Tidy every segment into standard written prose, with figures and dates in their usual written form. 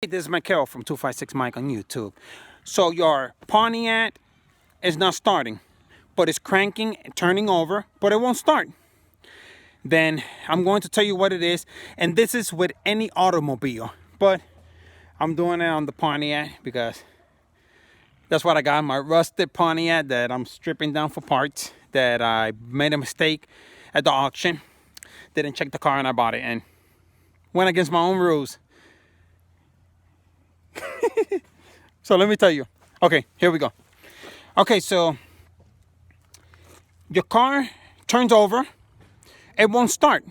this is Michael from 256 Mike on YouTube. So your Pontiac is not starting, but it's cranking and turning over, but it won't start. Then I'm going to tell you what it is, and this is with any automobile, but I'm doing it on the Pontiac because that's what I got, my rusted Pontiac that I'm stripping down for parts, that I made a mistake at the auction. Didn't check the car and I bought it and went against my own rules. So let me tell you. Okay, here we go. Okay, so your car turns over. It won't start.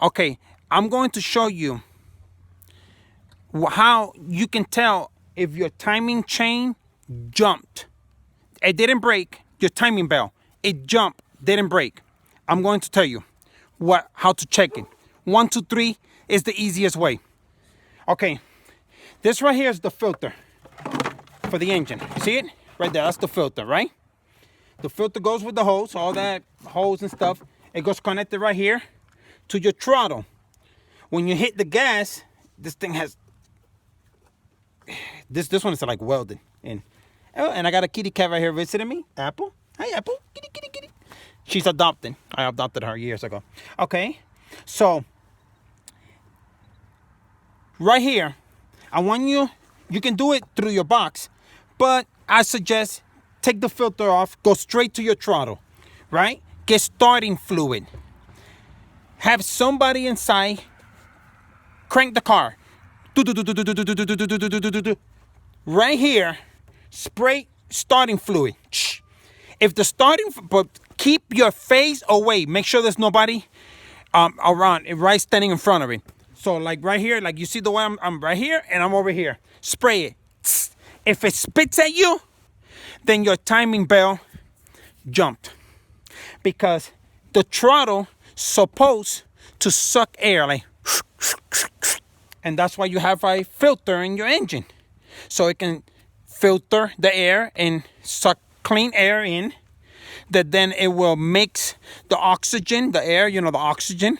Okay, I'm going to show you how you can tell if your timing chain jumped. It didn't break. Your timing bell, it jumped, didn't break. I'm going to tell you how to check it. 1, 2, 3 is the easiest way. Okay, this right here is the filter for the engine. See it? Right there, that's the filter, right? The filter goes with the hose, all that hose and stuff. It goes connected right here to your throttle. When you hit the gas, this thing has, this one is like welded in. Oh, and I got a kitty cat right here visiting me. Apple. Hi, Apple. Kitty, kitty, kitty. She's adopted. I adopted her years ago. Okay. So, right here, I want you can do it through your box, but I suggest take the filter off, go straight to your throttle, right? Get starting fluid. Have somebody inside crank the car. Right here, spray starting fluid. If the but keep your face away. Make sure there's nobody around, right standing in front of it. So like right here, like you see the way I'm right here and I'm over here. Spray it. If it spits at you, then your timing bell jumped. Because the throttle supposed to suck air, like, and that's why you have a filter in your engine. So it can filter the air and suck clean air in, that then it will mix the oxygen, the air, the oxygen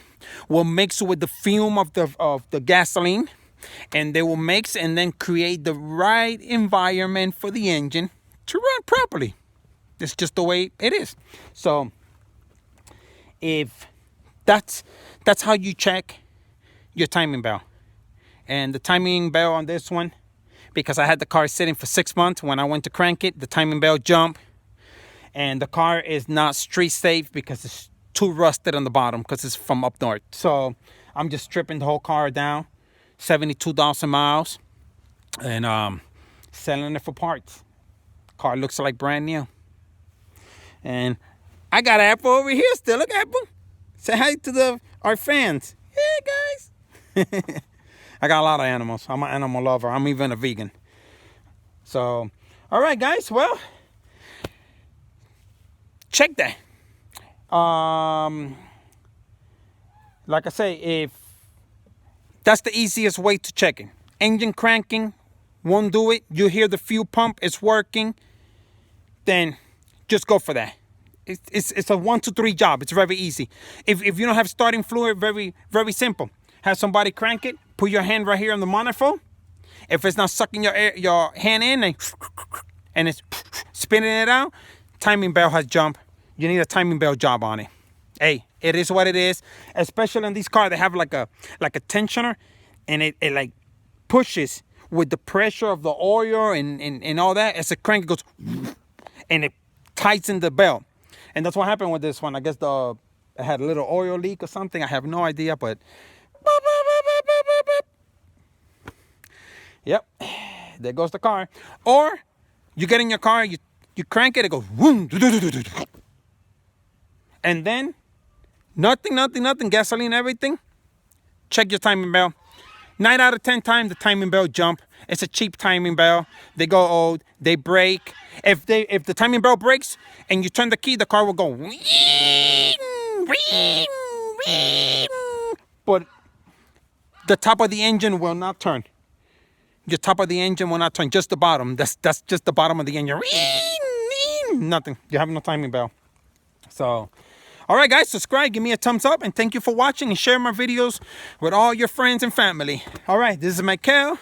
will mix with the fume of the gasoline, and they will mix and then create the right environment for the engine to run properly. It's just the way it is. So if that's how you check your timing bell. And the timing bell on this one, because I had the car sitting for 6 months, when I went to crank it, the timing bell jumped. And the car is not street safe because it's too rusted on the bottom because it's from up north. So I'm just stripping the whole car down, 72,000 miles, and selling it for parts. Car looks like brand new. And I got Apple over here still. Look, Apple. Say hi to our fans. Hey, guys. I got a lot of animals. I'm an animal lover. I'm even a vegan. So, all right, guys. Well, check that. Like I say, if that's the easiest way to check it. Engine cranking won't do it. You hear the fuel pump is working, then just go for that. It's a 1, 2, 3 job. It's very easy. If you don't have starting fluid, very, very simple. Have somebody crank it. Put your hand right here on the manifold. If it's not sucking your hand in and it's spinning it out, timing bell has jumped. You need a timing bell job on it. Hey, it is what it is. Especially in these cars, they have like a tensioner, and it like pushes with the pressure of the oil and all that. As a crank, it goes and it tightens the belt. And that's what happened with this one. I guess it had a little oil leak or something. I have no idea, but yep, there goes the car. Or you get in your car, you crank it, it goes boom, and then nothing, gasoline, everything. Check your timing bell. 9 out of 10 times the timing bell jump. It's a cheap timing bell. They go old. They break. If the timing bell breaks and you turn the key, the car will go. But the top of the engine will not turn. Your top of the engine will not turn. Just the bottom. That's just the bottom of the engine. Nothing. You have no timing bell. So, all right, guys, subscribe, give me a thumbs up, and thank you for watching, and share my videos with all your friends and family. All right, this is Michael.